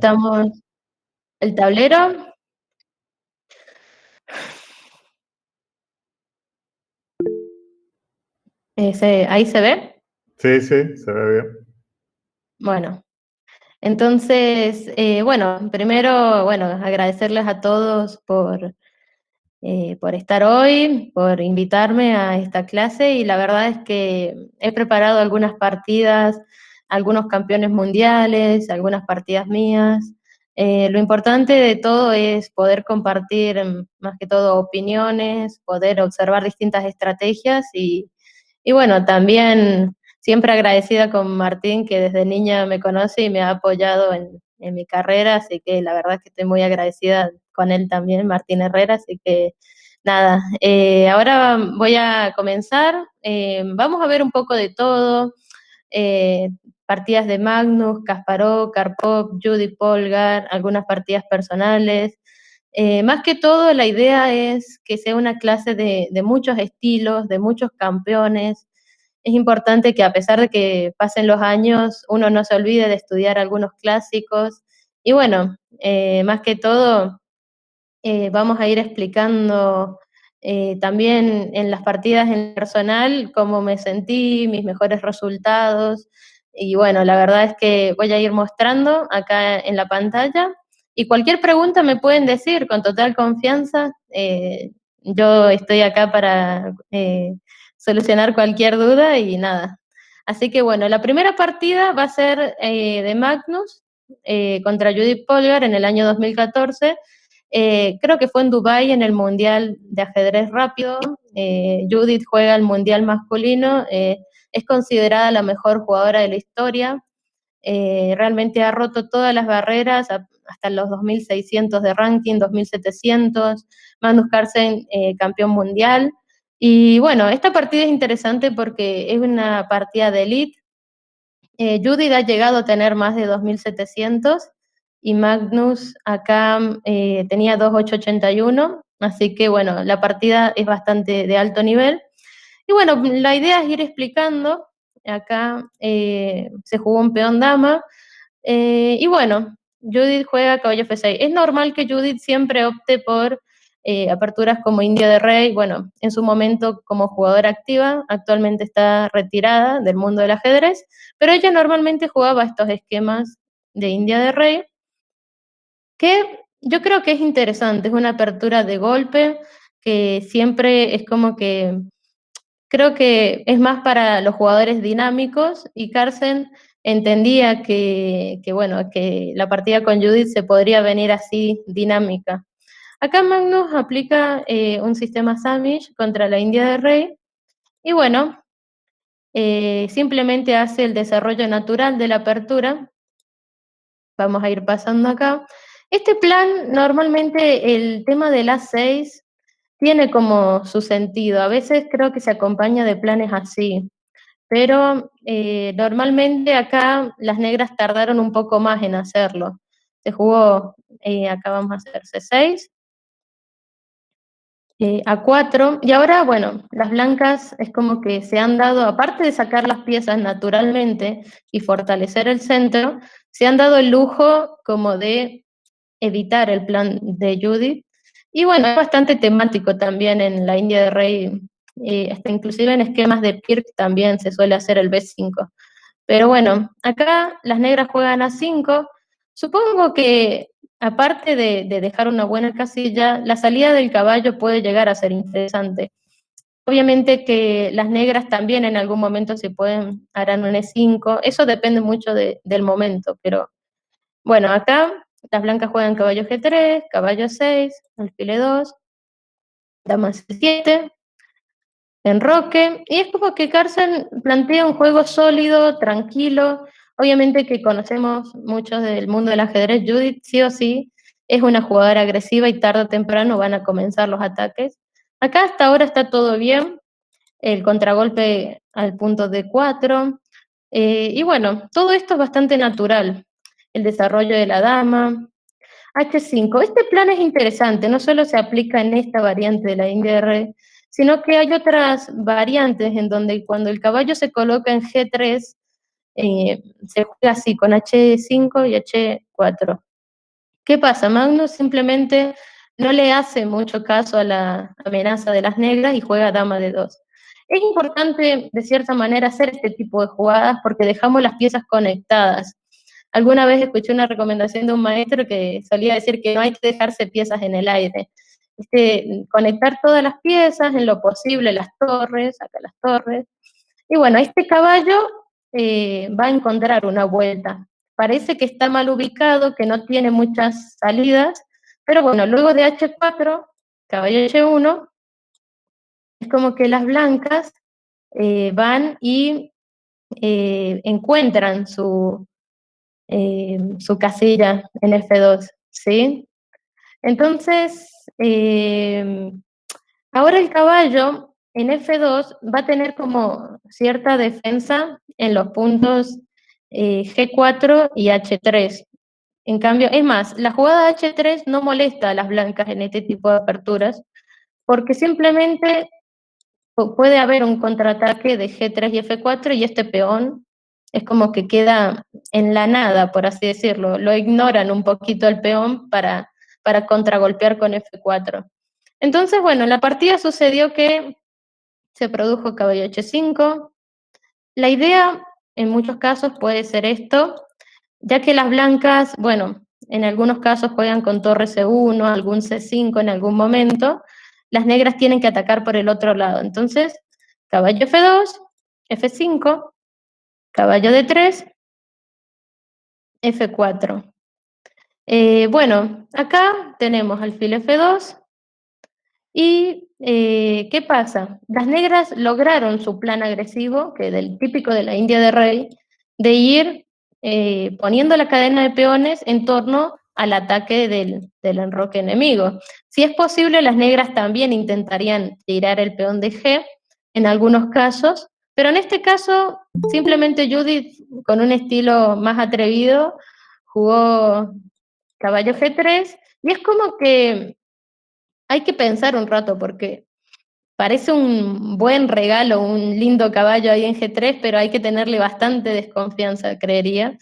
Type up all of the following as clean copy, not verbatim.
Estamos el tablero. Ahí se ve. Sí, sí, se ve bien. Bueno, entonces, bueno, primero, bueno, agradecerles a todos por estar hoy, por invitarme a esta clase y la verdad es que he preparado algunas partidas, algunos campeones mundiales, algunas partidas mías. Lo importante de todo es poder compartir más que todo opiniones, poder observar distintas estrategias y bueno, también siempre agradecida con Martín que desde niña me conoce y me ha apoyado en mi carrera, así que la verdad es que estoy muy agradecida con él también, Martín Herrera, así que nada, ahora voy a comenzar. Vamos a ver un poco de todo. eh, Partidas de Magnus, Kasparov, Karpov, Judy Polgar, algunas partidas personales. Más que todo, la idea es que sea una clase de muchos estilos, de muchos campeones. Es importante que a pesar de que pasen los años, uno no se olvide de estudiar algunos clásicos. Y bueno, más que todo, vamos a ir explicando también en las partidas en personal cómo me sentí, mis mejores resultados. Y bueno, la verdad es que voy a ir mostrando acá en la pantalla. Y cualquier pregunta me pueden decir con total confianza. Yo estoy acá para solucionar cualquier duda y nada. Así que bueno, la primera partida va a ser de Magnus contra Judith Polgar en el año 2014. Creo que fue en Dubái en el Mundial de Ajedrez Rápido. Judith juega el Mundial masculino, es considerada la mejor jugadora de la historia. Realmente ha roto todas las barreras, hasta los 2.600 de ranking, 2.700. Magnus Carlsen, campeón mundial. Y bueno, esta partida es interesante porque es una partida de elite. Judith ha llegado a tener más de 2.700 y Magnus acá tenía 2.881, así que bueno, la partida es bastante de alto nivel. Y bueno, la idea es ir explicando. Acá se jugó un peón dama. Y bueno, Judith juega caballo F6. Es normal que Judith siempre opte por aperturas como India de Rey. Bueno, en su momento como jugadora activa, actualmente está retirada del mundo del ajedrez, pero ella normalmente jugaba estos esquemas de India de Rey, que yo creo que es interesante, es una apertura de golpe, que siempre es como que creo que es más para los jugadores dinámicos y Carlsen entendía bueno, que la partida con Judith se podría venir así dinámica. Acá Magnus aplica un sistema Samish contra la India de Rey y bueno, simplemente hace el desarrollo natural de la apertura. Vamos a ir pasando acá. Este plan, normalmente el tema del A6 tiene como su sentido. A veces creo que se acompaña de planes así, pero normalmente acá las negras tardaron un poco más en hacerlo. Se jugó, acá vamos a hacer C6, A4, y ahora, bueno, las blancas es como que se han dado, aparte de sacar las piezas naturalmente y fortalecer el centro, se han dado el lujo como de evitar el plan de Judith. Y bueno, es bastante temático también en la India de Rey, hasta inclusive en esquemas de Pirc también se suele hacer el B5. Pero bueno, acá las negras juegan a 5. Supongo que aparte de dejar una buena casilla, la salida del caballo puede llegar a ser interesante. Obviamente que las negras también en algún momento se pueden harán un E5, eso depende mucho del momento, pero bueno, acá las blancas juegan caballo G3, caballo 6, alfil E2, dama C7, enroque, y es como que Carlsen plantea un juego sólido, tranquilo. Obviamente que conocemos muchos del mundo del ajedrez, Judith sí o sí es una jugadora agresiva y tarde o temprano van a comenzar los ataques. Acá hasta ahora está todo bien, el contragolpe al punto D4, y bueno, todo esto es bastante natural. El desarrollo de la dama, H5. Este plan es interesante, no solo se aplica en esta variante de la INDR, sino que hay otras variantes en donde cuando el caballo se coloca en G3, se juega así, con H5 y H4. ¿Qué pasa? Magnus simplemente no le hace mucho caso a la amenaza de las negras y juega dama de 2. Es importante, de cierta manera, hacer este tipo de jugadas porque dejamos las piezas conectadas. Alguna vez escuché una recomendación de un maestro que solía decir que no hay que dejarse piezas en el aire. Conectar todas las piezas en lo posible, las torres, acá las torres. Y bueno, este caballo va a encontrar una vuelta. Parece que está mal ubicado, que no tiene muchas salidas, pero bueno, luego de H4, caballo H1, es como que las blancas van y encuentran su casilla en F2, ¿sí? Entonces, ahora el caballo en F2 va a tener como cierta defensa en los puntos G4 y H3. En cambio, es más, la jugada H3 no molesta a las blancas en este tipo de aperturas, porque simplemente puede haber un contraataque de G3 y F4 y este peón es como que queda en la nada, por así decirlo. Lo ignoran un poquito el peón para contragolpear con F4. Entonces, bueno, en la partida sucedió que se produjo caballo H5. La idea, en muchos casos, puede ser esto, ya que las blancas, bueno, en algunos casos juegan con torre C1, algún C5 en algún momento, las negras tienen que atacar por el otro lado. Entonces, caballo F2, F5, caballo D3, F4. Bueno, acá tenemos alfil F2, y ¿qué pasa? Las negras lograron su plan agresivo, que del típico de la India de Rey, de ir poniendo la cadena de peones en torno al ataque del enroque enemigo. Si es posible, las negras también intentarían tirar el peón de G en algunos casos, pero en este caso simplemente Judith, con un estilo más atrevido, jugó caballo G3, y es como que hay que pensar un rato porque parece un buen regalo, un lindo caballo ahí en G3, pero hay que tenerle bastante desconfianza, creería,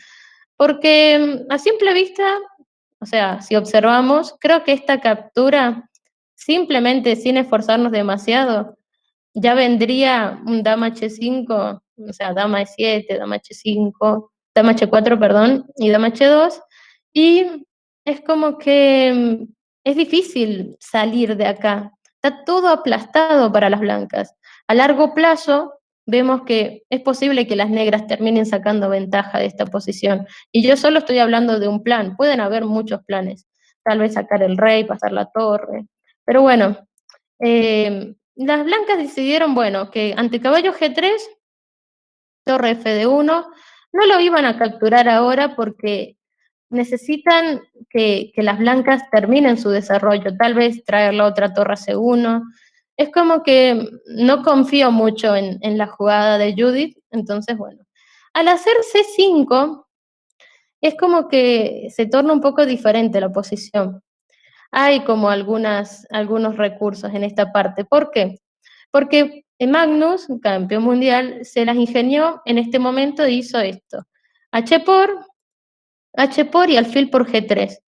porque a simple vista, o sea, si observamos, creo que esta captura, simplemente sin esforzarnos demasiado, ya vendría un dama H5, o sea, dama E7, dama H5, dama H4, perdón, y dama H2, y es como que es difícil salir de acá. Está todo aplastado para las blancas. A largo plazo vemos que es posible que las negras terminen sacando ventaja de esta posición. Y yo solo estoy hablando de un plan, pueden haber muchos planes. Tal vez sacar el rey, pasar la torre. Pero bueno, las blancas decidieron, bueno, que ante caballo G3, torre F1, no lo iban a capturar ahora porque necesitan que las blancas terminen su desarrollo, tal vez traer la otra torre a C1. Es como que no confío mucho en la jugada de Judith, entonces bueno. Al hacer C5, es como que se torna un poco diferente la posición. Hay como algunos recursos en esta parte. ¿Por qué? Porque Magnus, campeón mundial, se las ingenió en este momento e hizo esto. H por, H por y alfil por G3.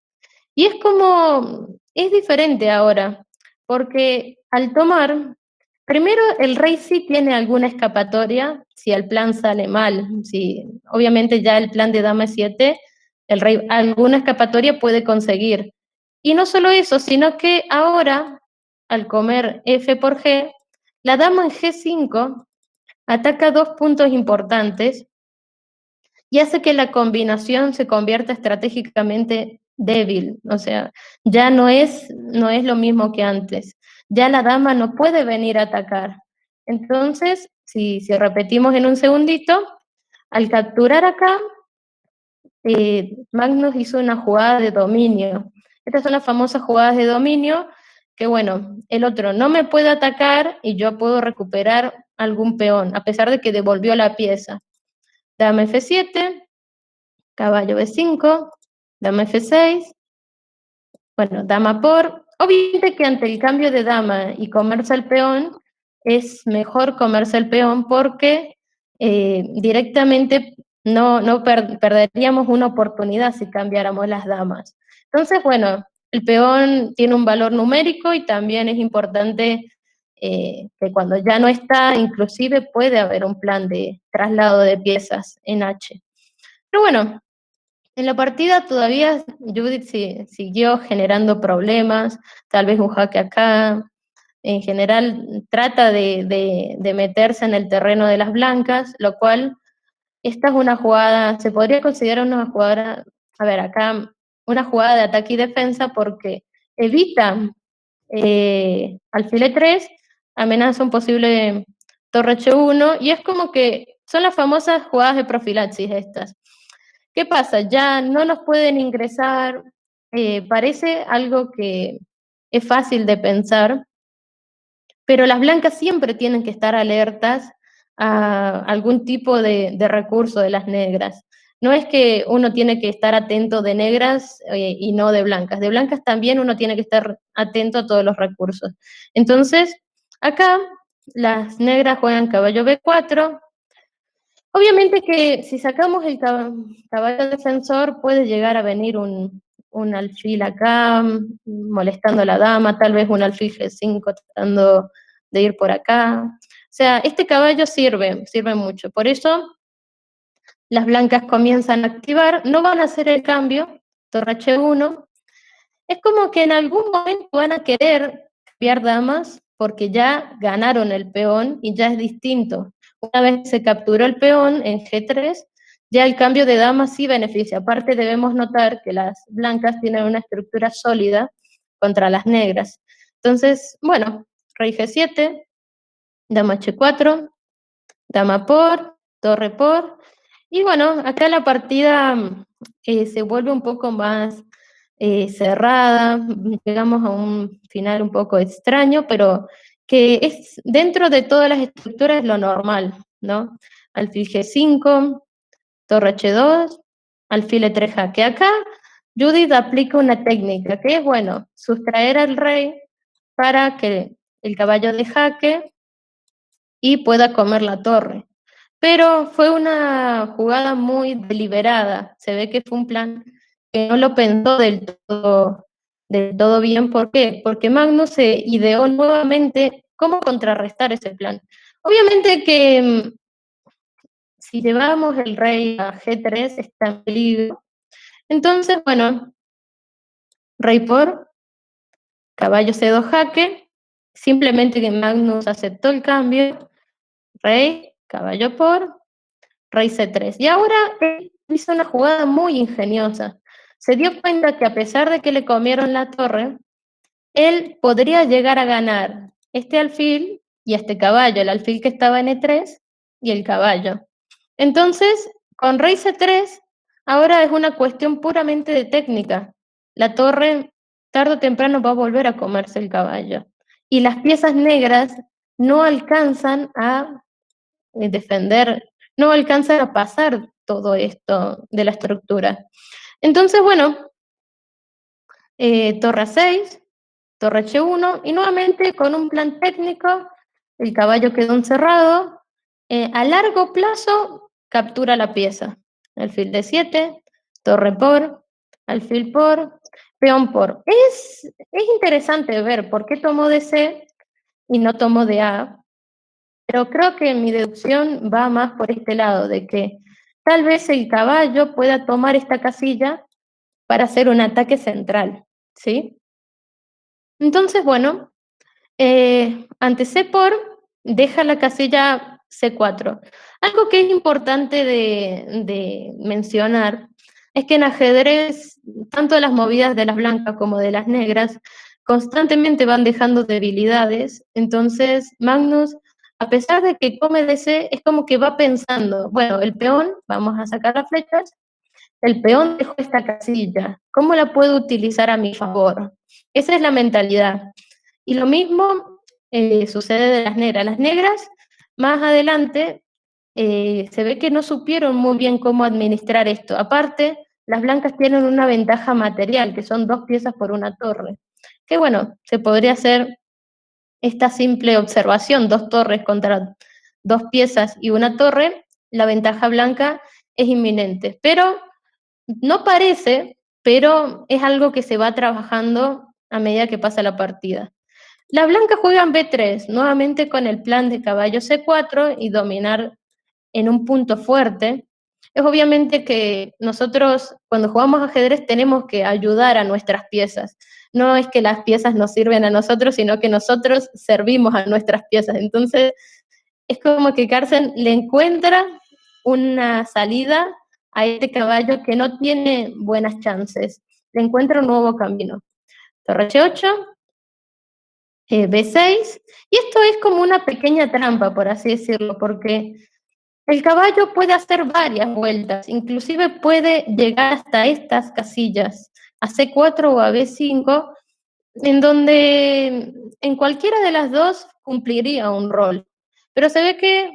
Y es como, es diferente ahora, porque al tomar, primero el rey sí tiene alguna escapatoria si el plan sale mal. Si, obviamente ya el plan de dama 7, el rey alguna escapatoria puede conseguir. Y no solo eso, sino que ahora, al comer F por G, la dama en G5 ataca dos puntos importantes y hace que la combinación se convierta estratégicamente débil. O sea, ya no es lo mismo que antes. Ya la dama no puede venir a atacar. Entonces, si repetimos en un segundito, al capturar acá, Magnus hizo una jugada de dominio. Estas son las famosas jugadas de dominio que, bueno, el otro no me puede atacar y yo puedo recuperar algún peón, a pesar de que devolvió la pieza. Dama F7, caballo B5, dama F6, bueno, dama por. Obviamente que ante el cambio de dama y comerse el peón, es mejor comerse el peón porque directamente perderíamos una oportunidad si cambiáramos las damas. Entonces, bueno, el peón tiene un valor numérico y también es importante que cuando ya no está, inclusive puede haber un plan de traslado de piezas en H. Pero bueno, en la partida todavía Judith siguió generando problemas, tal vez un jaque acá. En general trata de meterse en el terreno de las blancas, lo cual esta es una jugada, se podría considerar una jugada, a ver, acá, una jugada de ataque y defensa porque evita alfil E3, amenaza un posible torre H1, y es como que son las famosas jugadas de profilaxis estas. ¿Qué pasa? Ya no nos pueden ingresar, parece algo que es fácil de pensar, pero las blancas siempre tienen que estar alertas a algún tipo de recurso de las negras. No es que uno tiene que estar atento de negras y no de blancas. De blancas también uno tiene que estar atento a todos los recursos. Entonces, acá las negras juegan caballo B4. Obviamente que si sacamos el caballo defensor puede llegar a venir un alfil acá, molestando a la dama, tal vez un alfil G5 tratando de ir por acá. O sea, este caballo sirve mucho. Por eso las blancas comienzan a activar, no van a hacer el cambio, torre H1, es como que en algún momento van a querer cambiar damas porque ya ganaron el peón y ya es distinto. Una vez que se capturó el peón en G3, ya el cambio de damas sí beneficia. Aparte debemos notar que las blancas tienen una estructura sólida contra las negras. Entonces, bueno, rey G7, dama H4, dama por, torre por, y bueno, acá la partida se vuelve un poco más cerrada, llegamos a un final un poco extraño, pero que es dentro de todas las estructuras lo normal, ¿no? Alfil G5, torre H2, alfil E3 jaque. Acá Judith aplica una técnica que es, bueno, sustraer al rey para que el caballo de jaque y pueda comer la torre. Pero fue una jugada muy deliberada, se ve que fue un plan que no lo pensó del todo bien. ¿Por qué? Porque Magnus se ideó nuevamente cómo contrarrestar ese plan. Obviamente que si llevamos el rey a G3 está en peligro. Entonces, bueno, rey por, caballo C2 jaque, simplemente que Magnus aceptó el cambio, rey, caballo por, rey C3. Y ahora él hizo una jugada muy ingeniosa. Se dio cuenta que a pesar de que le comieron la torre, él podría llegar a ganar este alfil y este caballo, el alfil que estaba en E3 y el caballo. Entonces, con rey C3, ahora es una cuestión puramente de técnica. La torre tarde o temprano va a volver a comerse el caballo. Y las piezas negras no alcanzan a defender, no alcanza a pasar todo esto de la estructura. Entonces, bueno, torre 6, torre H1, y nuevamente con un plan técnico, el caballo quedó encerrado, a largo plazo captura la pieza, alfil D7, torre por, alfil por, peón por. Es interesante ver por qué tomó DC y no tomó DA, pero creo que mi deducción va más por este lado, de que tal vez el caballo pueda tomar esta casilla para hacer un ataque central, ¿sí? Entonces, bueno, ante C4 deja la casilla C4. Algo que es importante de mencionar es que en ajedrez, tanto las movidas de las blancas como de las negras, constantemente van dejando debilidades. Entonces, Magnus, a pesar de que come DC, es como que va pensando, bueno, el peón, vamos a sacar las flechas, el peón dejó esta casilla, ¿cómo la puedo utilizar a mi favor? Esa es la mentalidad. Y lo mismo sucede de las negras. Las negras, más adelante, se ve que no supieron muy bien cómo administrar esto. Aparte, las blancas tienen una ventaja material, que son 2 piezas por una torre. Que bueno, se podría hacer esta simple observación, 2 torres contra 2 piezas y una torre. La ventaja blanca es inminente, pero no parece, pero es algo que se va trabajando a medida que pasa la partida. Las blancas juegan B3, nuevamente con el plan de caballo C4 y dominar en un punto fuerte. Es obviamente que nosotros cuando jugamos ajedrez tenemos que ayudar a nuestras piezas. No es que las piezas nos sirven a nosotros, sino que nosotros servimos a nuestras piezas. Entonces es como que Carson le encuentra una salida a este caballo que no tiene buenas chances. Le encuentra un nuevo camino. Torre H8, B6, y esto es como una pequeña trampa, por así decirlo, porque el caballo puede hacer varias vueltas, inclusive puede llegar hasta estas casillas, a C4 o a B5, en donde en cualquiera de las dos cumpliría un rol. Pero se ve que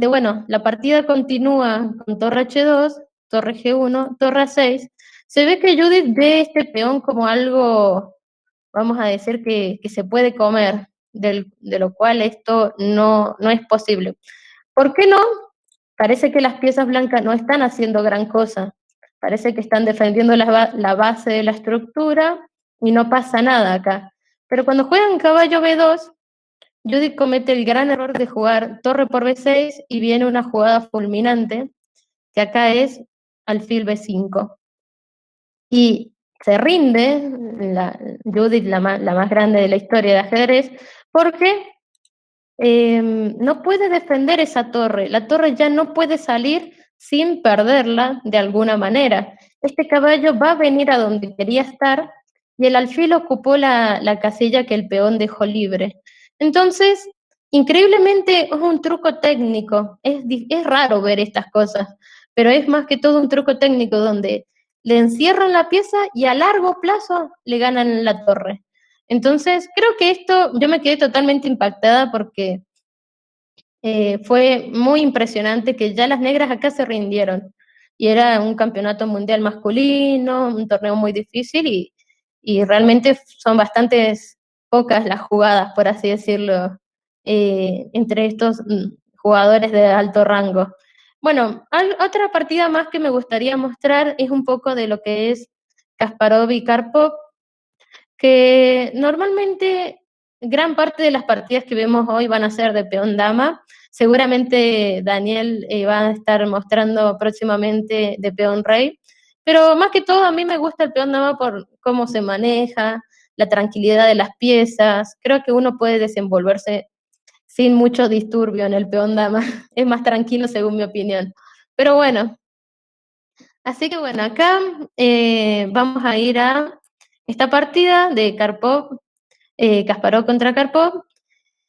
bueno, la partida continúa con torre H2, torre G1, torre A6. Se ve que Judith ve este peón como algo, vamos a decir, que se puede comer, de lo cual esto no es posible. ¿Por qué no? Parece que las piezas blancas no están haciendo gran cosa. Parece que están defendiendo la base de la estructura y no pasa nada acá. Pero cuando juegan caballo B2, Judith comete el gran error de jugar torre por B6 y viene una jugada fulminante, que acá es alfil B5. Y se rinde Judith, la más grande de la historia de ajedrez, porque no puede defender esa torre. La torre ya no puede salir sin perderla de alguna manera. Este caballo va a venir a donde quería estar y el alfil ocupó la casilla que el peón dejó libre. Entonces, increíblemente es un truco técnico. Es raro ver estas cosas, pero es más que todo un truco técnico donde le encierran la pieza y a largo plazo le ganan la torre. Entonces, creo que esto, yo me quedé totalmente impactada porque fue muy impresionante que ya las negras acá se rindieron. Y era un campeonato mundial masculino, un torneo muy difícil y realmente son bastantes pocas las jugadas, por así decirlo, entre estos jugadores de alto rango. Bueno, otra partida más que me gustaría mostrar es un poco de lo que es Kasparov y Karpov, que normalmente gran parte de las partidas que vemos hoy van a ser de peón dama. Seguramente Daniel va a estar mostrando próximamente de peón rey, pero más que todo a mí me gusta el peón dama por cómo se maneja, la tranquilidad de las piezas. Creo que uno puede desenvolverse sin mucho disturbio en el peón dama. Es más tranquilo según mi opinión. Pero bueno, así que bueno, acá vamos a ir a esta partida de Karpov, Kasparov contra Karpov.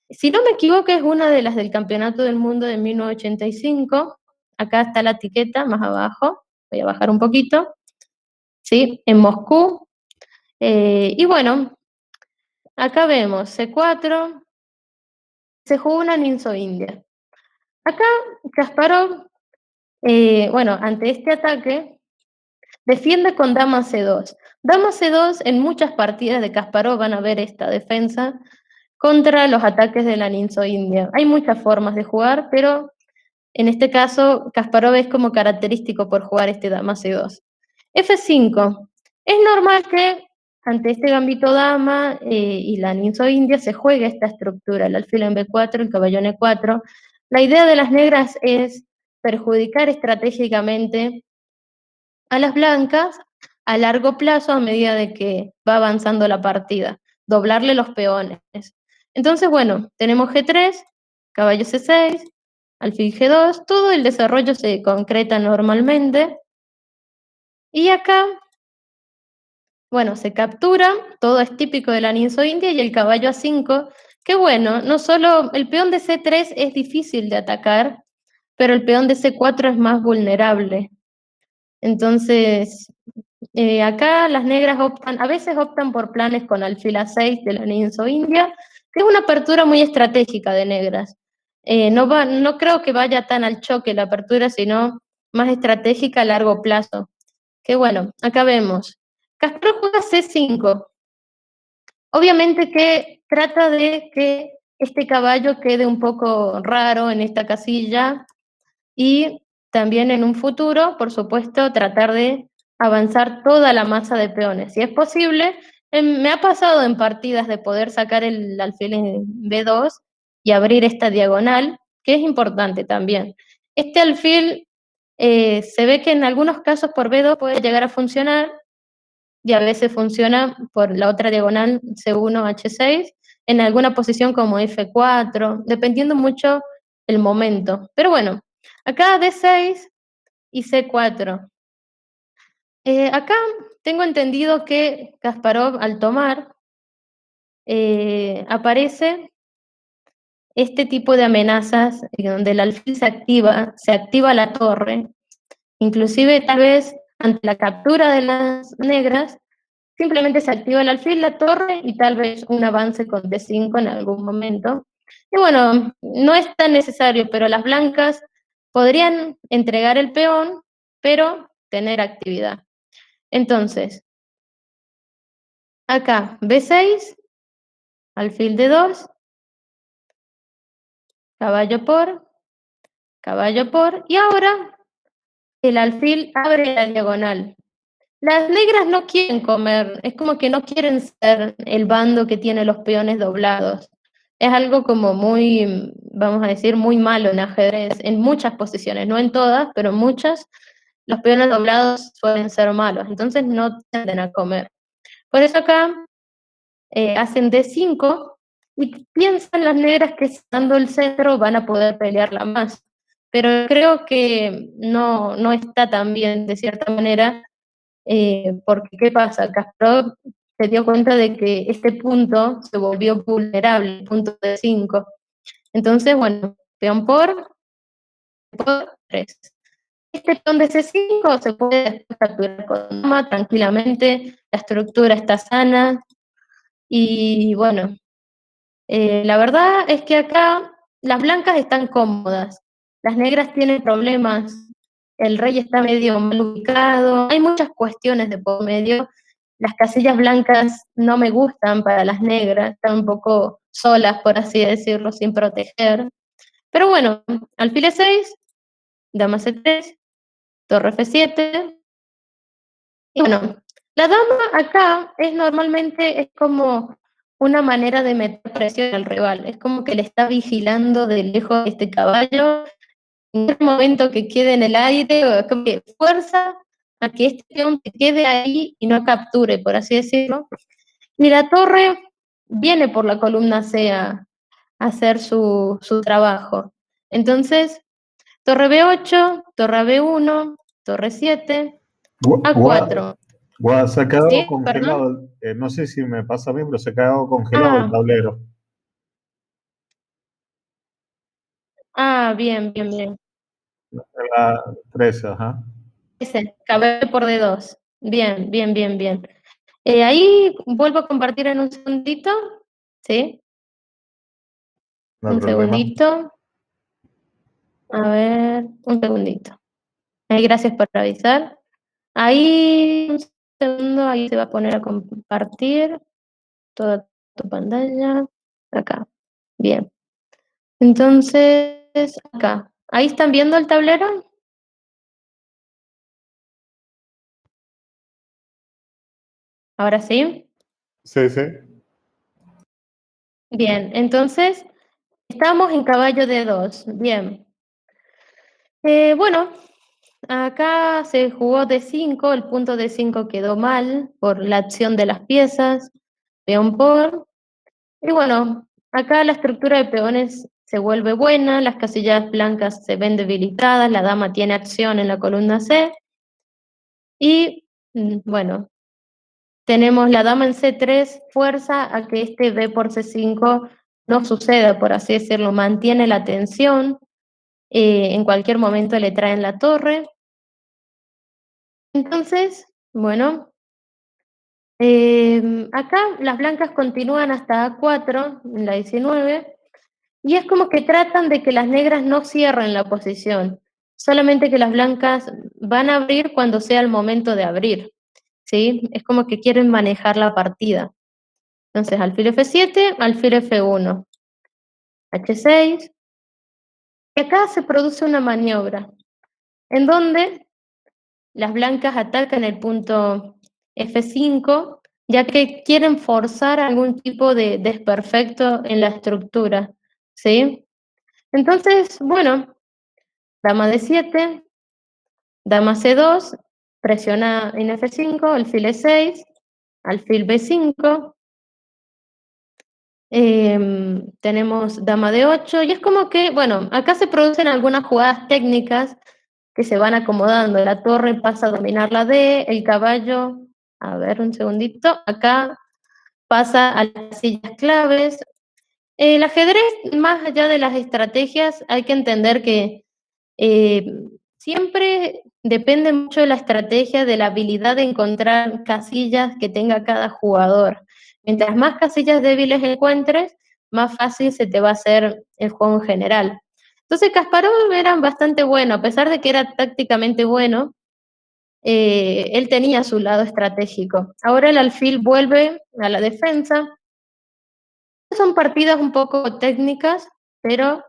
Si no me equivoco, es una de las del Campeonato del Mundo de 1985. Acá está la etiqueta, más abajo. Voy a bajar un poquito. ¿Sí? En Moscú. Y bueno, acá vemos C4. Se jugó una Ninso-India. Acá Kasparov, bueno, ante este ataque, defiende con dama C2. Dama C2, en muchas partidas de Kasparov van a ver esta defensa contra los ataques de la Ninso-India. Hay muchas formas de jugar, pero en este caso Kasparov es como característico por jugar este dama C2. F5. Es normal que ante este gambito dama y la Ninso-India se juegue esta estructura, el alfil en B4, el caballo en E4. La idea de las negras es perjudicar estratégicamente a las blancas a largo plazo a medida de que va avanzando la partida, doblarle los peones. Entonces, bueno, tenemos G3, caballo C6, alfil G2, todo el desarrollo se concreta normalmente. Y acá, bueno, se captura, todo es típico de la Ninso-India y el caballo A5, que bueno, no solo el peón de C3 es difícil de atacar, pero el peón de C4 es más vulnerable. Entonces, acá las negras a veces optan por planes con alfil A6 de la Ninso-India, que es una apertura muy estratégica de negras. No creo que vaya tan al choque la apertura, sino más estratégica a largo plazo. Que bueno, acá vemos. Kasparov juega C5. Obviamente que trata de que este caballo quede un poco raro en esta casilla y también en un futuro, por supuesto, tratar de avanzar toda la masa de peones. Si es posible, me ha pasado en partidas de poder sacar el alfil en B2 y abrir esta diagonal, que es importante también. Este alfil se ve que en algunos casos por B2 puede llegar a funcionar y a veces funciona por la otra diagonal C1, H6, en alguna posición como F4, dependiendo mucho el momento. Pero bueno, acá D6 y C4. Acá tengo entendido que Kasparov al tomar aparece este tipo de amenazas donde el alfil se activa la torre, inclusive tal vez ante la captura de las negras, simplemente se activa el alfil, la torre y tal vez un avance con D5 en algún momento. Y bueno, no es tan necesario, pero las blancas podrían entregar el peón, pero tener actividad. Entonces, acá B6, alfil D2, caballo por, y ahora el alfil abre la diagonal. Las negras no quieren comer, es como que no quieren ser el bando que tiene los peones doblados. Es algo como muy, vamos a decir, muy malo en ajedrez, en muchas posiciones, no en todas, pero en muchas, los peones doblados suelen ser malos, entonces no tienden a comer. Por eso acá hacen D5 y piensan las negras que estando el centro van a poder pelearla más. Pero creo que no está tan bien de cierta manera, porque ¿qué pasa? Kasparov se dio cuenta de que este punto se volvió vulnerable, el punto D5. Entonces, bueno, peón por 3. Este peón de C5 se puede capturar con dama tranquilamente, la estructura está sana y bueno, la verdad es que acá las blancas están cómodas, las negras tienen problemas, el rey está medio mal ubicado, hay muchas cuestiones de por medio. Las casillas blancas no me gustan para las negras, están un poco solas, por así decirlo, sin proteger. Pero bueno, alfil E6, dama C3, torre F7, y bueno, la dama acá es normalmente es como una manera de meter presión al rival, es como que le está vigilando de lejos este caballo, en un momento que quede en el aire, o es como que fuerza a que este peón se quede ahí y no capture, por así decirlo. Y la torre viene por la columna C a hacer su trabajo. Entonces, torre B8, torre B1, torre 7, A4. Se ha quedado ¿Sí? ¿Perdón? congelado. No sé si me pasa a mí, pero se ha quedado congelado el Ah, tablero. bien, bien, bien. La 13, ajá. Ese, caballo por D2. Bien, bien, bien, bien. Ahí vuelvo a compartir en un segundito. ¿Sí? No hay Un problema. segundito. A ver, un segundito. Gracias por avisar. Ahí, un segundo, ahí se va a poner a compartir toda tu pantalla. Acá. Bien. Entonces, acá. ¿Ahí están viendo el tablero? Ahora sí. Sí, sí. Bien, entonces, estamos en caballo de 2. Bien. Bueno, acá se jugó D5, el punto D5 quedó mal por la acción de las piezas, peón por. Y bueno, acá la estructura de peones se vuelve buena, las casillas blancas se ven debilitadas, la dama tiene acción en la columna C. Y bueno, tenemos la dama en C3, fuerza a que este B por C5 no suceda, por así decirlo, mantiene la tensión, en cualquier momento le traen la torre. Entonces, bueno, acá las blancas continúan hasta A4, en la 19, y es como que tratan de que las negras no cierren la posición, solamente que las blancas van a abrir cuando sea el momento de abrir, ¿sí? Es como que quieren manejar la partida. Entonces, alfil F7, alfil F1, H6, y acá se produce una maniobra. en donde las blancas atacan el punto F5, ya que quieren forzar algún tipo de desperfecto en la estructura, ¿sí? Entonces, bueno, dama D7, dama C2, presiona en F5, alfil E6, alfil B5, tenemos dama D8, y es como que, bueno, acá se producen algunas jugadas técnicas que se van acomodando. La torre pasa a dominar la D, el caballo, a ver un segundito, acá pasa a las sillas claves. El ajedrez, más allá de las estrategias, hay que entender que eh, siempre depende mucho de la estrategia, de la habilidad de encontrar casillas que tenga cada jugador. Mientras más casillas débiles encuentres, más fácil se te va a hacer el juego en general. Entonces Kasparov era bastante bueno, a pesar de que era tácticamente bueno, él tenía su lado estratégico. Ahora el alfil vuelve a la defensa. Son partidas un poco técnicas, pero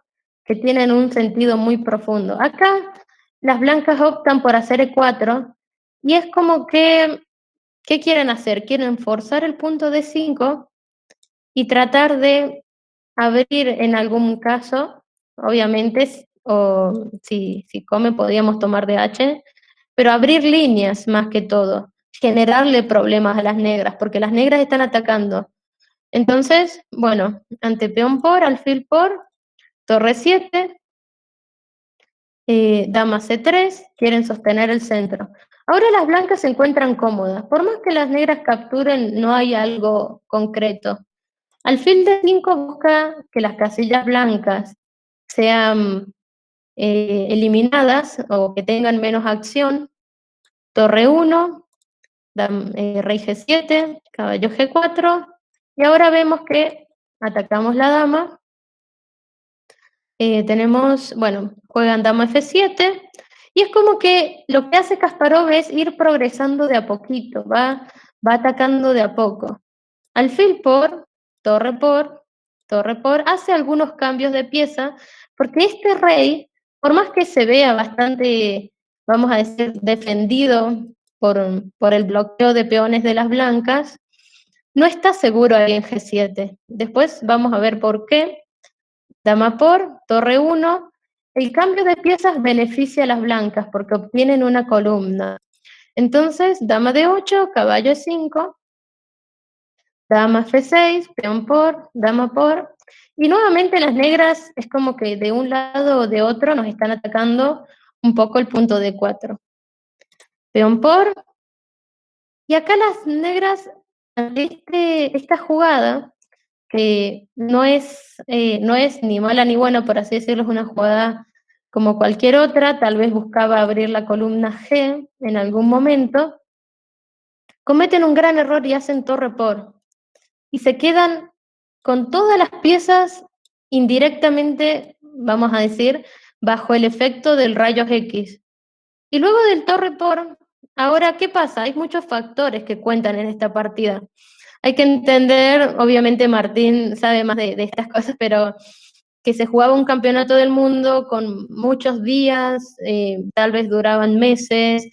que tienen un sentido muy profundo. Acá las blancas optan por hacer E4 y es como que, ¿qué quieren hacer? Quieren forzar el punto D5 y tratar de abrir en algún caso, obviamente, o si come podríamos tomar DH, pero abrir líneas más que todo, generarle problemas a las negras, porque las negras están atacando. Entonces, bueno, ante peón por, alfil por, torre 7, dama C3, quieren sostener el centro. Ahora las blancas se encuentran cómodas, por más que las negras capturen, no hay algo concreto. Alfil D5 busca que las casillas blancas sean eliminadas o que tengan menos acción. Torre 1, rey G7, caballo G4, y ahora vemos que atacamos la dama. Tenemos, bueno, juegan dama F7, y es como que lo que hace Kasparov es ir progresando de a poquito, va atacando de a poco. Alfil por, torre por, torre por, hace algunos cambios de pieza, porque este rey, por más que se vea bastante, vamos a decir, defendido por el bloqueo de peones de las blancas, no está seguro ahí en G7. Después vamos a ver por qué. Dama por, torre 1. El cambio de piezas beneficia a las blancas porque obtienen una columna. Entonces, dama de 8, caballo E5, dama F6, peón por, dama por. Y nuevamente las negras es como que de un lado o de otro nos están atacando un poco el punto D4. Peón por. Y acá las negras, ante esta jugada, que no es ni mala ni buena, por así decirlo, es una jugada como cualquier otra, tal vez buscaba abrir la columna G en algún momento, cometen un gran error y hacen torre por, y se quedan con todas las piezas indirectamente, vamos a decir, bajo el efecto del rayos X. Y luego del torre por, ahora, ¿qué pasa? Hay muchos factores que cuentan en esta partida. Hay que entender, obviamente Martín sabe más de estas cosas, pero que se jugaba un campeonato del mundo con muchos días, tal vez duraban meses,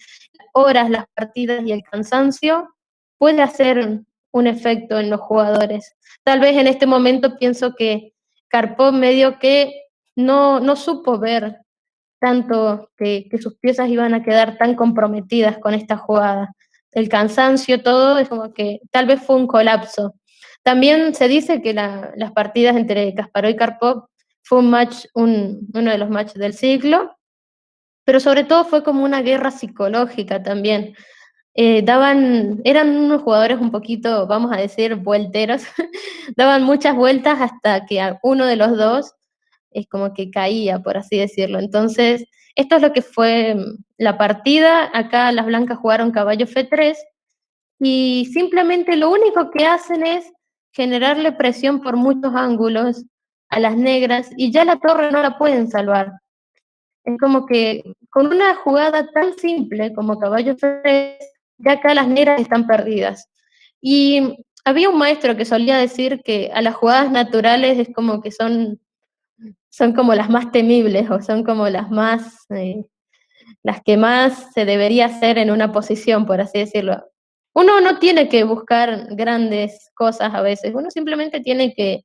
horas las partidas y el cansancio, puede hacer un efecto en los jugadores. Tal vez en este momento pienso que Karpov medio que no supo ver tanto que sus piezas iban a quedar tan comprometidas con esta jugada. El cansancio, todo, es como que tal vez fue un colapso. También se dice que las partidas entre Kasparov y Karpov fue uno de los matches del siglo, pero sobre todo fue como una guerra psicológica también. Eran unos jugadores un poquito, vamos a decir, vuelteros, daban muchas vueltas hasta que a uno de los dos es como que caía, por así decirlo. Entonces, esto es lo que fue la partida. Acá las blancas jugaron caballo F3 y simplemente lo único que hacen es generarle presión por muchos ángulos a las negras y ya la torre no la pueden salvar. Es como que con una jugada tan simple como caballo F3, ya acá las negras están perdidas. Y había un maestro que solía decir que a las jugadas naturales es como que son como las más temibles o son como las más las que más se debería hacer en una posición, por así decirlo. Uno no tiene que buscar grandes cosas a veces, uno simplemente tiene que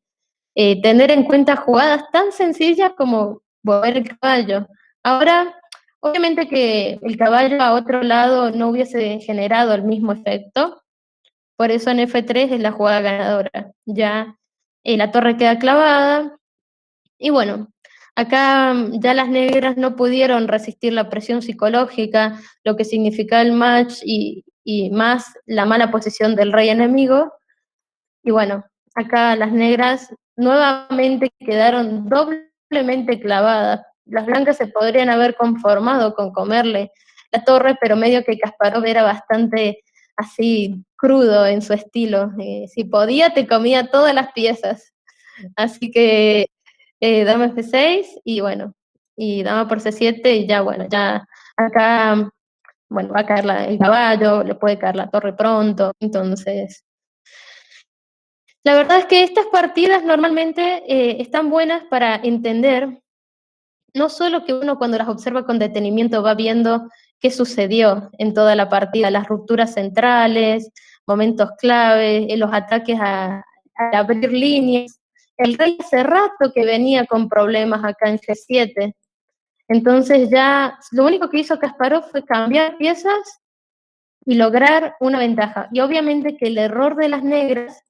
tener en cuenta jugadas tan sencillas como mover el caballo. Ahora, obviamente que el caballo a otro lado no hubiese generado el mismo efecto, por eso en F3 es la jugada ganadora. Ya la torre queda clavada, y bueno, acá ya las negras no pudieron resistir la presión psicológica, lo que significaba el match y más la mala posición del rey enemigo. Y bueno, acá las negras nuevamente quedaron doblemente clavadas. Las blancas se podrían haber conformado con comerle la torre, pero medio que Kasparov era bastante así crudo en su estilo. Si podía, te comía todas las piezas. Así que dama F6 y bueno, y dama por C7 y ya bueno, ya acá, bueno, va a caer el caballo, le puede caer la torre pronto, entonces la verdad es que estas partidas normalmente están buenas para entender, no solo que uno cuando las observa con detenimiento va viendo qué sucedió en toda la partida, las rupturas centrales, momentos clave, los ataques a abrir líneas. El rey hace rato que venía con problemas acá en G7, entonces ya lo único que hizo Kasparov fue cambiar piezas y lograr una ventaja. Y obviamente que el error de las negras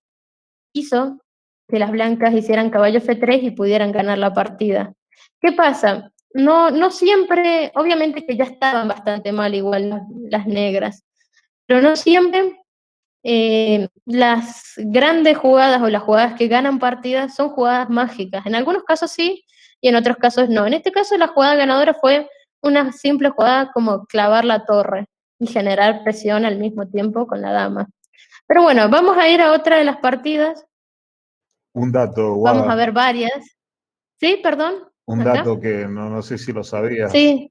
hizo que las blancas hicieran caballo F3 y pudieran ganar la partida. ¿Qué pasa? No, no siempre, obviamente que ya estaban bastante mal igual las negras, pero no siempre las grandes jugadas o las jugadas que ganan partidas son jugadas mágicas. En algunos casos sí y en otros casos no. En este caso la jugada ganadora fue una simple jugada como clavar la torre y generar presión al mismo tiempo con la dama. Pero bueno, vamos a ir a otra de las partidas. Un dato, Vamos a Guada, ver varias. Sí, perdón, un acá. dato que no sé si lo sabías. Sí,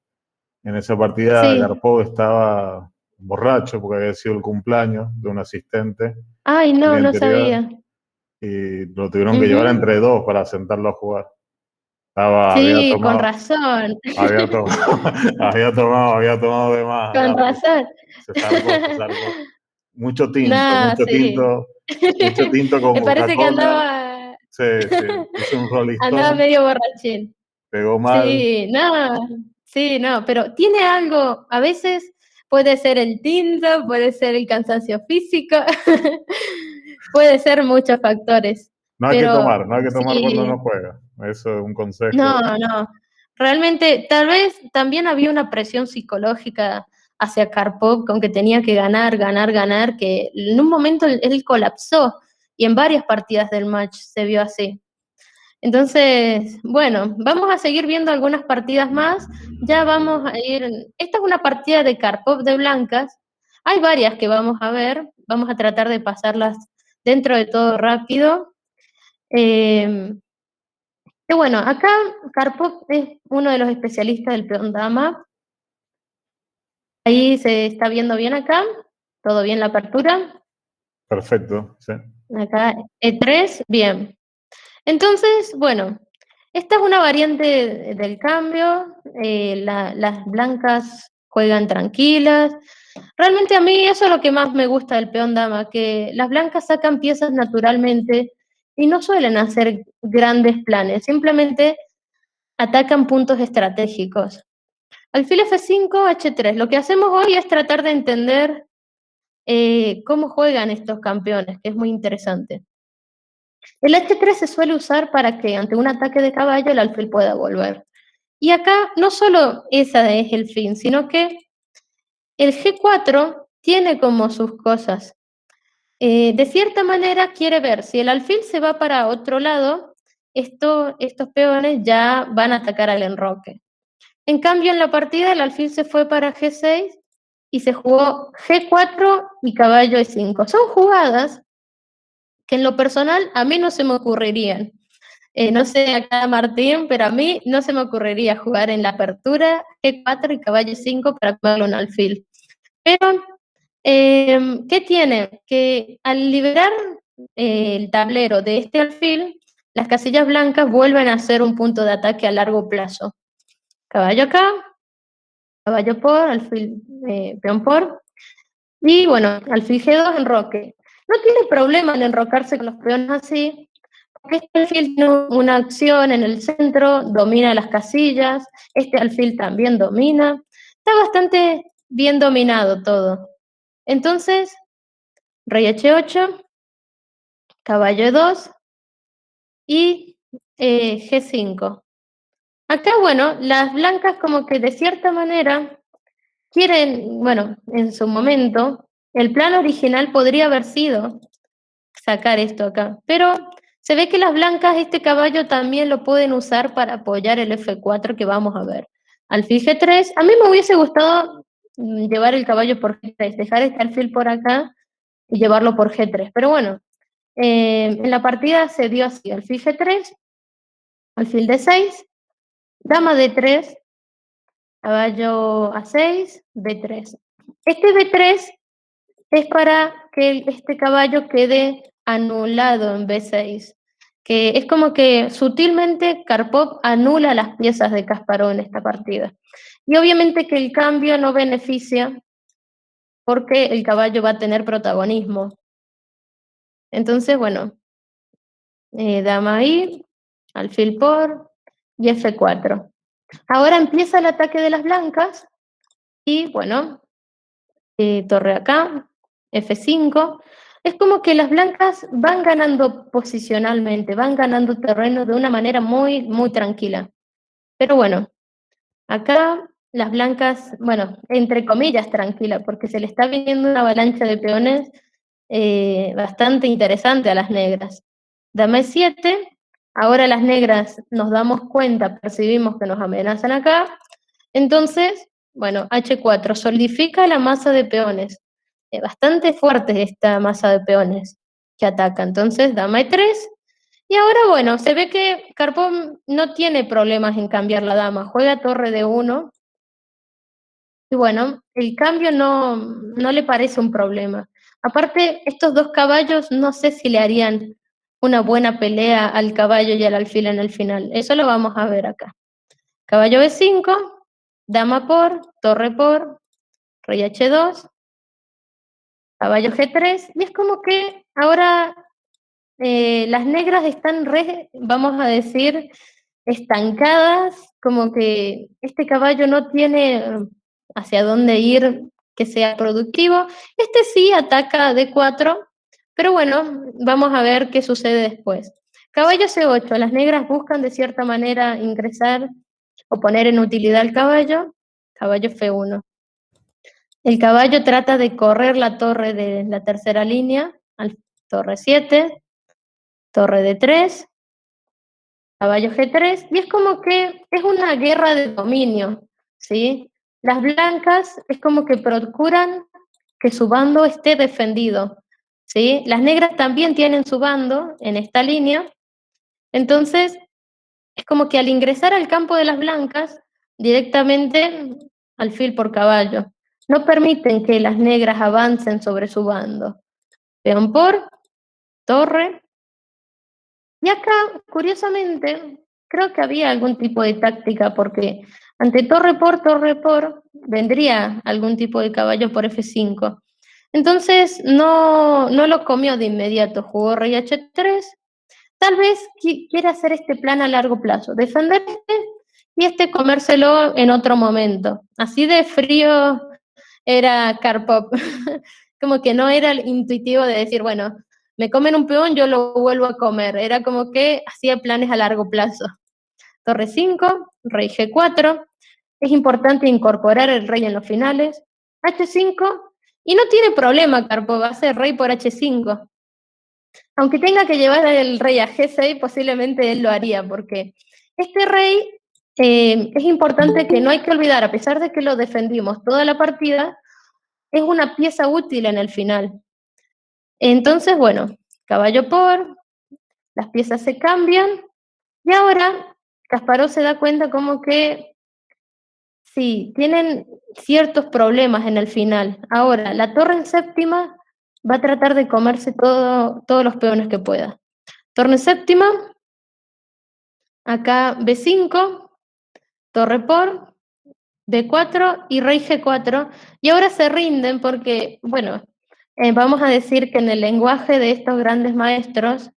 En esa partida sí. Karpov estaba borracho porque había sido el cumpleaños de un asistente Ay, el no, día no anterior sabía. y lo tuvieron que llevar Ujú. entre dos para sentarlo a jugar. Sí, con razón. Había tomado, había tomado de más, Con razón. se zarpó. Mucho tinto, No, sí. mucho tinto con Me parece que Coca-Cola. Se hizo un Rolling andaba Stone, medio borrachín. pegó mal. Sí, no, sí, no, pero tiene algo, a veces puede ser el tinto, puede ser el cansancio físico, puede ser muchos factores, pero No hay que tomar cuando sí, no juega. Eso es un consejo. no, no, realmente tal vez también había una presión psicológica hacia Karpov con que tenía que ganar, ganar, ganar, que en un momento él colapsó y en varias partidas del match se vio así. Entonces, bueno, vamos a seguir viendo algunas partidas más. Ya vamos a ir. Esta es una partida de Karpov de blancas. Hay varias que vamos a ver. Vamos a tratar de pasarlas dentro de todo rápido. Eh, y bueno, acá Karpov es uno de los especialistas del peón dama. Ahí se está viendo bien acá. Todo bien la apertura. Perfecto, sí. Acá E3, bien. Entonces, bueno, esta es una variante del cambio, las blancas juegan tranquilas. Realmente a mí eso es lo que más me gusta del peón dama, que las blancas sacan piezas naturalmente y no suelen hacer grandes planes, simplemente atacan puntos estratégicos. Alfil F5, H3. Lo que hacemos hoy es tratar de entender cómo juegan estos campeones, que es muy interesante. El H3 se suele usar para que ante un ataque de caballo el alfil pueda volver. Y acá no solo esa es el fin, sino que el G4 tiene como sus cosas. De cierta manera quiere ver si el alfil se va para otro lado, estos peones ya van a atacar al enroque. En cambio, en la partida el alfil se fue para G6 y se jugó G4 y caballo E5. Son jugadas que en lo personal a mí no se me ocurrirían. No sé acá Martín, pero a mí no se me ocurriría jugar en la apertura G4 y caballo 5 para comerle un alfil. Pero, ¿qué tiene? Que al liberar el tablero de este alfil, las casillas blancas vuelven a ser un punto de ataque a largo plazo. Caballo acá, caballo por, alfil, peón por, y bueno, alfil G2 enroque. No tiene problema en enrocarse con los peones así, porque este alfil tiene una acción en el centro, domina las casillas, este alfil también domina, está bastante bien dominado todo. Entonces, rey H8, caballo E2 y G5. Acá, bueno, las blancas como que de cierta manera quieren, bueno, en su momento, el plan original podría haber sido sacar esto acá, pero se ve que las blancas este caballo también lo pueden usar para apoyar el F4 que vamos a ver. Alfil G3, a mí me hubiese gustado llevar el caballo por G3, dejar este alfil por acá y llevarlo por G3, pero bueno, en la partida se dio así, alfil G3, alfil D6, dama D3, caballo A6, B3. Este B3 es para que este caballo quede anulado en B6, que es como que sutilmente Karpov anula las piezas de Kasparov en esta partida. Y obviamente que el cambio no beneficia porque el caballo va a tener protagonismo. Entonces, bueno, dama ahí, alfil por y F4. Ahora empieza el ataque de las blancas y bueno, torre acá, F5. Es como que las blancas van ganando posicionalmente, van ganando terreno de una manera muy, muy tranquila. Pero bueno, acá las blancas, bueno, entre comillas tranquila, porque se le está viniendo una avalancha de peones bastante interesante a las negras. Dama E7, ahora las negras nos damos cuenta, percibimos que nos amenazan acá, entonces, bueno, H4 solidifica la masa de peones. Bastante fuerte esta masa de peones que ataca. Entonces, dama E3. Y ahora, bueno, se ve que Karpov no tiene problemas en cambiar la dama. Juega torre de 1. Y bueno, el cambio no le parece un problema. Aparte, estos dos caballos no sé si le harían una buena pelea al caballo y al alfil en el final. Eso lo vamos a ver acá. Caballo B5, dama por, torre por, rey H2, caballo G3, y es como que ahora las negras están, vamos a decir, estancadas, como que este caballo no tiene hacia dónde ir que sea productivo. Este sí ataca a D4, pero bueno, vamos a ver qué sucede después. Caballo C8, las negras buscan de cierta manera ingresar o poner en utilidad al caballo, caballo F1. El caballo trata de correr la torre de la tercera línea, torre 7, torre D3, caballo G3, y es como que es una guerra de dominio, ¿sí? Las blancas es como que procuran que su bando esté defendido, ¿sí? Las negras también tienen su bando en esta línea, entonces es como que al ingresar al campo de las blancas, directamente alfil por caballo. No permiten que las negras avancen sobre su bando. Peón por, torre. Y acá, curiosamente, creo que había algún tipo de táctica, porque ante torre por, vendría algún tipo de caballo por F5. Entonces no lo comió de inmediato, jugó rey H3. Tal vez quiera hacer este plan a largo plazo, defenderse y comérselo en otro momento. Así de frío era Karpov, como que no era intuitivo de decir, bueno, me comen un peón, yo lo vuelvo a comer. Era como que hacía planes a largo plazo. Torre 5, rey G4, es importante incorporar el rey en los finales, H5, y no tiene problema Karpov, hace rey por H5. Aunque tenga que llevar el rey a G6, posiblemente él lo haría, porque este rey es importante que no hay que olvidar, a pesar de que lo defendimos toda la partida, es una pieza útil en el final. Entonces, bueno, caballo por, las piezas se cambian, y ahora Kasparov se da cuenta como que sí, tienen ciertos problemas en el final. Ahora, la torre en séptima va a tratar de comerse todos los peones que pueda. Torre en séptima, acá B5, torre por, B4 y rey G4, y ahora se rinden porque, bueno, vamos a decir que en el lenguaje de estos grandes maestros,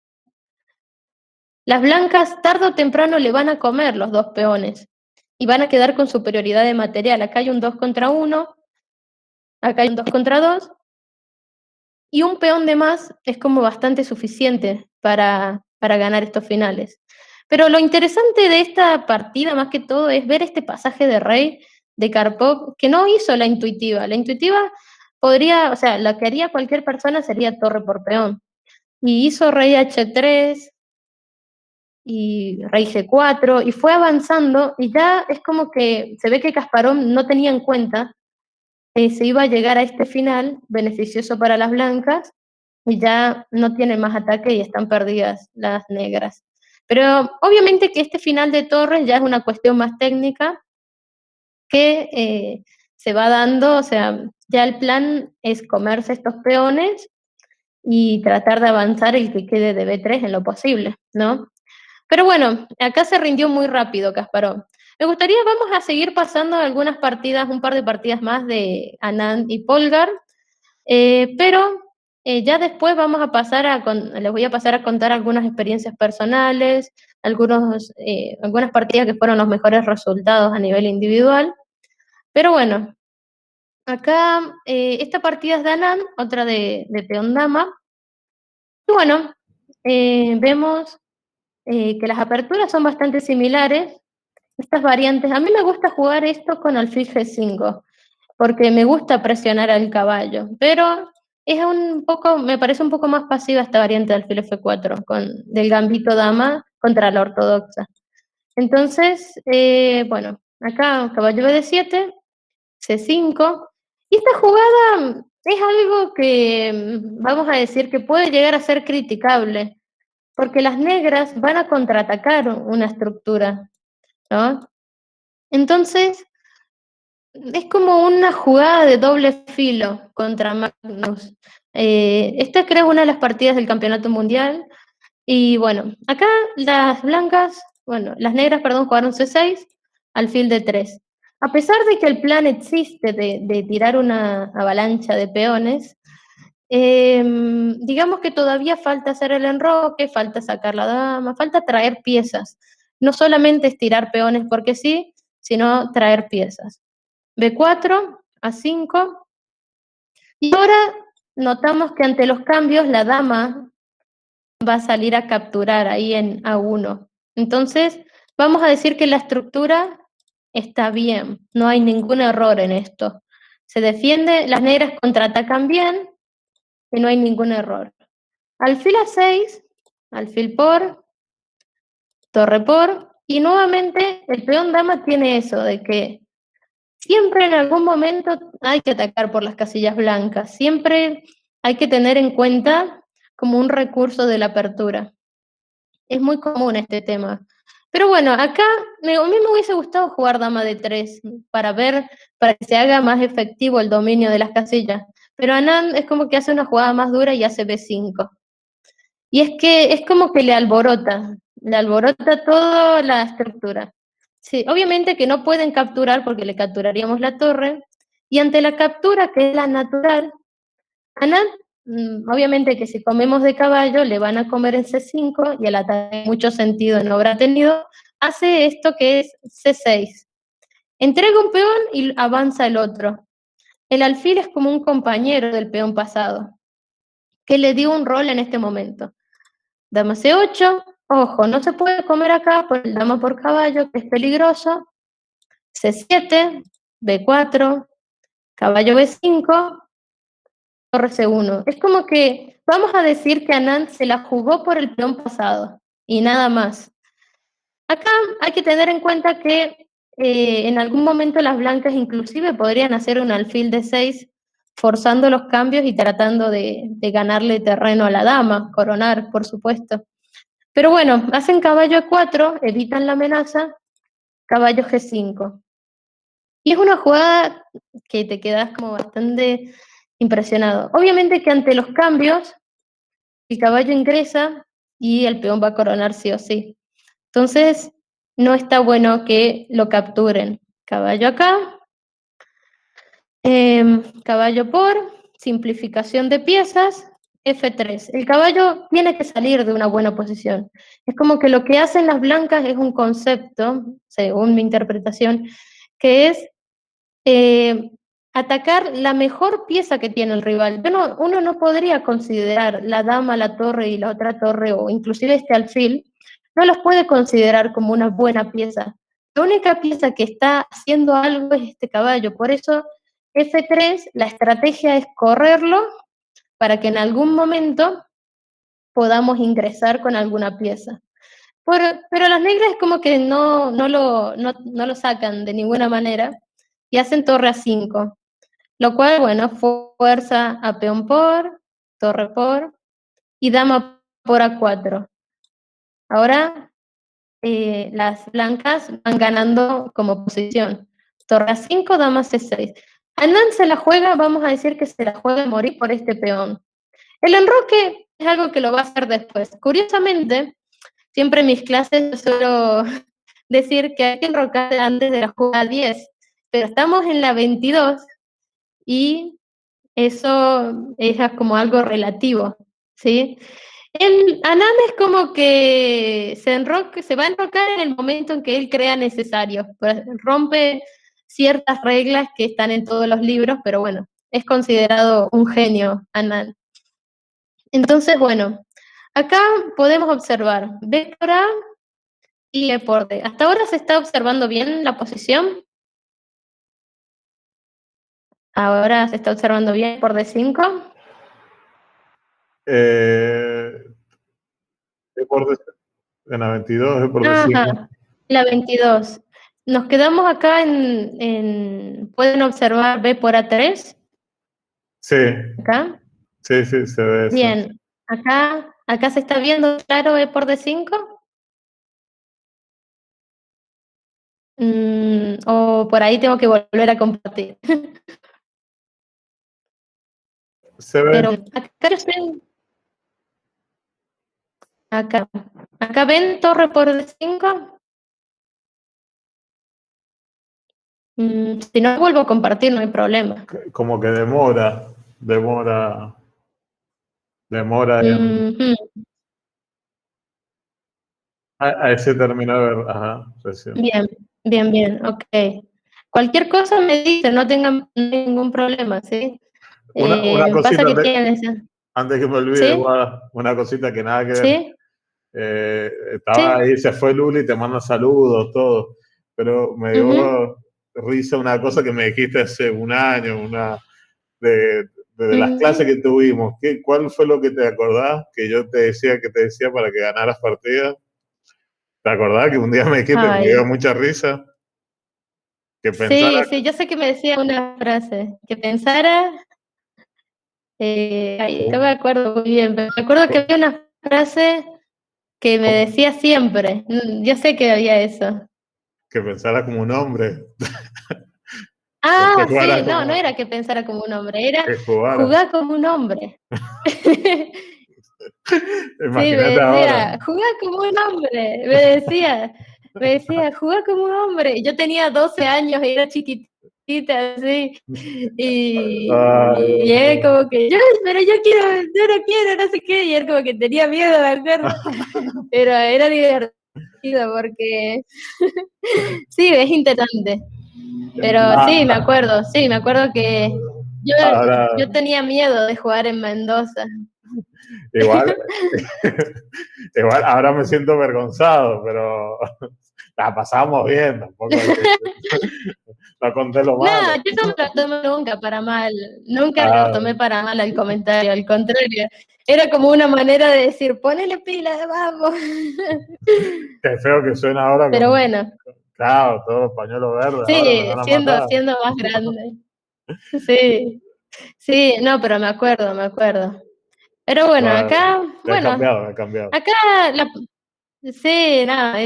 las blancas tarde o temprano le van a comer los dos peones y van a quedar con superioridad de material. Acá hay un 2 contra 1, acá hay un 2 contra 2, y un peón de más es como bastante suficiente para ganar estos finales. Pero lo interesante de esta partida, más que todo, es ver este pasaje de rey de Karpov, que no hizo la intuitiva. La intuitiva podría, o sea, la que haría cualquier persona sería torre por peón. Y hizo rey H3 y rey G4, y fue avanzando, y ya es como que se ve que Kasparov no tenía en cuenta se iba a llegar a este final beneficioso para las blancas, y ya no tienen más ataque y están perdidas las negras. Pero obviamente que este final de torres ya es una cuestión más técnica que se va dando, o sea, ya el plan es comerse estos peones y tratar de avanzar el que quede de B3 en lo posible, ¿no? Pero bueno, acá se rindió muy rápido Kasparov. Me gustaría, vamos a seguir pasando algunas partidas, un par de partidas más de Anand y Polgar, pero ya después vamos a pasar les voy a pasar a contar algunas experiencias personales, algunas partidas que fueron los mejores resultados a nivel individual. Pero bueno, acá esta partida es de Anand, otra de peón dama. Y bueno, vemos que las aperturas son bastante similares. Estas variantes, a mí me gusta jugar esto con alfil G5, porque me gusta presionar al caballo, pero es un poco, me parece un poco más pasiva esta variante de alfil F4, del gambito dama contra la ortodoxa. Entonces, bueno, acá caballo B7, C5, y esta jugada es algo que vamos a decir que puede llegar a ser criticable, porque las negras van a contraatacar una estructura, ¿no? Entonces, es como una jugada de doble filo contra Magnus. Esta creo es una de las partidas del Campeonato Mundial. Y bueno, acá las negras, perdón, jugaron C6, alfil D3. A pesar de que el plan existe de tirar una avalancha de peones, digamos que todavía falta hacer el enroque, falta sacar la dama, falta traer piezas. No solamente es tirar peones porque sí, sino traer piezas. B4, A5, y ahora notamos que ante los cambios la dama va a salir a capturar ahí en A1. Entonces, vamos a decir que la estructura está bien, no hay ningún error en esto. Se defiende, las negras contraatacan bien y no hay ningún error. Alfil A6, alfil por, torre por, y nuevamente el peón dama tiene eso de que siempre en algún momento hay que atacar por las casillas blancas, siempre hay que tener en cuenta como un recurso de la apertura. Es muy común este tema. Pero bueno, acá a mí me hubiese gustado jugar dama de 3 para que se haga más efectivo el dominio de las casillas. Pero Anand es como que hace una jugada más dura y hace B5. Y es que es como que le alborota toda la estructura. Sí, obviamente que no pueden capturar porque le capturaríamos la torre, y ante la captura, que es la natural, Anand, obviamente que si comemos de caballo, le van a comer en C5 y el ataque mucho sentido no habrá tenido, hace esto que es C6. Entrega un peón y avanza el otro. El alfil es como un compañero del peón pasado, que le dio un rol en este momento. Dama C8, ojo, no se puede comer acá por el dama por caballo, que es peligroso. C7, B4, caballo B5, torre C1. Es como que vamos a decir que Anand se la jugó por el peón pasado y nada más. Acá hay que tener en cuenta que en algún momento las blancas inclusive podrían hacer un alfil de 6 forzando los cambios y tratando de ganarle terreno a la dama, coronar, por supuesto. Pero bueno, hacen caballo E4, evitan la amenaza, caballo G5. Y es una jugada que te quedas como bastante impresionado. Obviamente que ante los cambios, el caballo ingresa y el peón va a coronar sí o sí. Entonces, no está bueno que lo capturen. Caballo acá, Caballo por, simplificación de piezas, F3. El caballo tiene que salir de una buena posición. Es como que lo que hacen las blancas es un concepto, según mi interpretación, que es eh, atacar la mejor pieza que tiene el rival. Uno no podría considerar la dama, la torre y la otra torre, o inclusive este alfil, no los puede considerar como una buena pieza. La única pieza que está haciendo algo es este caballo. Por eso, F3, la estrategia es correrlo para que en algún momento podamos ingresar con alguna pieza. Pero las negras es como que no lo sacan de ninguna manera y hacen torre a 5. Lo cual, bueno, fuerza a peón por, torre por y dama por A4. Ahora las blancas van ganando como posición. Torre a 5, dama C6. Anand se la juega, vamos a decir que se la juega a morir por este peón. El enroque es algo que lo va a hacer después. Curiosamente, siempre en mis clases yo suelo decir que hay que enrocar antes de la jugada 10, pero estamos en la 22 y eso es como algo relativo, ¿sí? El Anand es como que se va a enrocar en el momento en que él crea necesario, pues rompe ciertas reglas que están en todos los libros, pero bueno, es considerado un genio Anand. Entonces, bueno, acá podemos observar B por A y E por D. ¿Hasta ahora se está observando bien la posición? ¿Ahora se está observando bien por D5? Es por en la 22, es por D5. Ajá, la 22. Nos quedamos acá pueden observar B por A3, Sí, acá. sí, sí, se ve eso. Bien, acá se está viendo claro E por D5. O por ahí tengo que volver a compartir. Se ve. Pero acá yo estoy, acá. Acá ven torre por D5. Si no vuelvo a compartir, no hay problema. Como que demora en... Ujú. Ahí se terminó de ver, ajá, recién. Bien, bien, bien, ok. Cualquier cosa me dice, no tengan ningún problema, ¿sí? Una Pasa cosita que tienen esa. antes que me olvide, ¿Sí? Guada, una cosita que nada que ver. ¿Sí? Estaba ¿Sí? ahí, se fue Luli, te manda saludos, todo, pero me Ujú, dio risa una cosa que me dijiste hace un año, de las clases ujú. que tuvimos. ¿Cuál fue lo que te acordás que yo que te decía para que ganaras partidas? ¿Te acordás que un día me dijiste, me dio Ay, mucha risa, que pensara, sí, sí, yo sé que me decía una frase, que pensara, ay, no me acuerdo muy bien, pero me acuerdo que había una frase que me decía siempre, yo sé que había eso. que pensara como un hombre, que Ah, jugara sí, no como, era que pensara como un hombre, era que jugara. jugar como un hombre. Sí, me Imagínate ahora. decía, jugá como un hombre, me decía, jugá como un hombre. Yo tenía 12 años y era chiquitita, así, y él Ay, como que, pero yo no quiero, no sé qué, y él como que tenía miedo, me acuerdo, pero era divertido porque, sí, es interesante, pero sí, me acuerdo que yo, ahora, yo tenía miedo de jugar en Mendoza. igual, igual, ahora me siento avergonzado, pero la pasamos bien, tampoco hay no conté lo No, malo. yo no me lo tomé nunca para mal, nunca lo Ah, tomé para mal al comentario, al contrario, era como una manera de decir, ponele pilas, vamos. qué feo que suena ahora Pero con, bueno, claro, todo pañuelo verde, ahora me sí, van a siendo, matar. siendo más grande. Sí, sí, no, pero me acuerdo, me acuerdo. Pero bueno, Bueno, ya he bueno, cambiado, he cambiado. acá, la, sí, nada,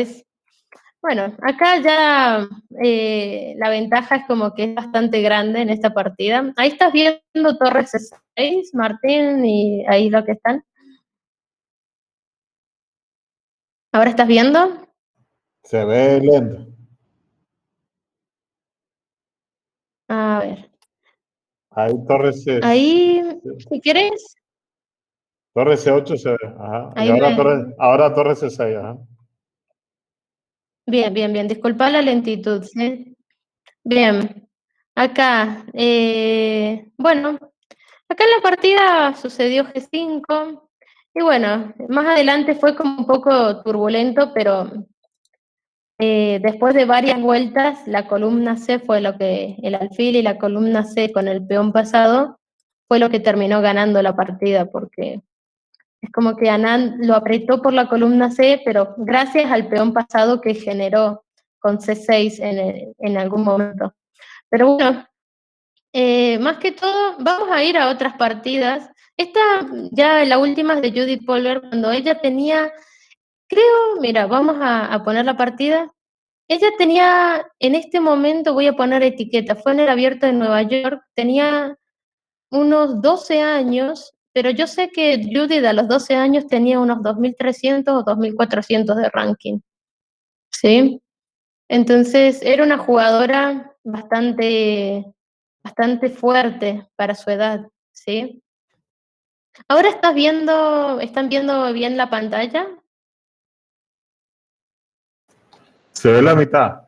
bueno, acá ya la ventaja es como que es bastante grande en esta partida. Ahí estás viendo Torres 6, Martín, y ahí lo que están. ¿Ahora estás viendo? Se ve lento. A ver. Ahí Torres es. Ahí, si querés, Torres C8 se ve. Ajá. Y ahí me... ahora Torres C6. Ajá. Bien, bien, bien. Disculpa la lentitud, ¿sí? Bien. Acá, bueno, acá en la partida sucedió G5 y bueno, más adelante fue como un poco turbulento, pero después de varias vueltas, la columna C fue lo que, el alfil y la columna C con el peón pasado fue lo que terminó ganando la partida, porque es como que Anand lo apretó por la columna C, pero gracias al peón pasado que generó con C6 en algún momento. Pero bueno, más que todo, vamos a ir a otras partidas. Esta ya la última es de Judith Polgar, cuando ella tenía, creo, mira, vamos a poner la partida. Ella tenía, en este momento voy a poner etiqueta, fue en el Abierto de Nueva York, tenía unos 12 años, pero yo sé que Judith a los 12 años tenía unos 2.300 o 2.400 de ranking, ¿sí? Entonces era una jugadora bastante fuerte para su edad, ¿sí? Ahora están viendo bien la pantalla. Se ve la mitad.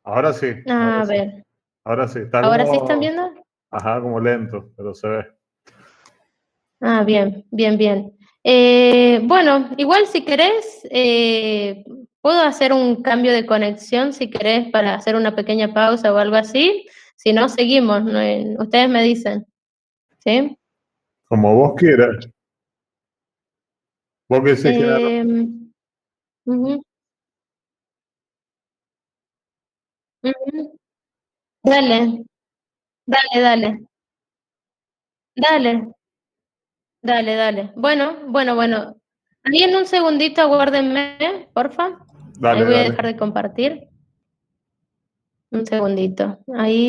Ahora sí, ahora A sí. ver, Ahora sí. Está ¿ahora sí están como, viendo? ajá, como lento, pero se ve. Ah, bien, bien, bien. Bueno, igual si querés, puedo hacer un cambio de conexión si querés para hacer una pequeña pausa o algo así. Si no, seguimos, ¿no? Ustedes me dicen, ¿sí? Como vos quieras. Vos que decís que Eh, ujú, ujú. Dale, dale, dale, dale, dale, dale. Bueno, bueno, bueno. Ahí en un segundito aguárdenme, porfa. Ahí dale, voy a dale. dejar de compartir. Un segundito. Ahí.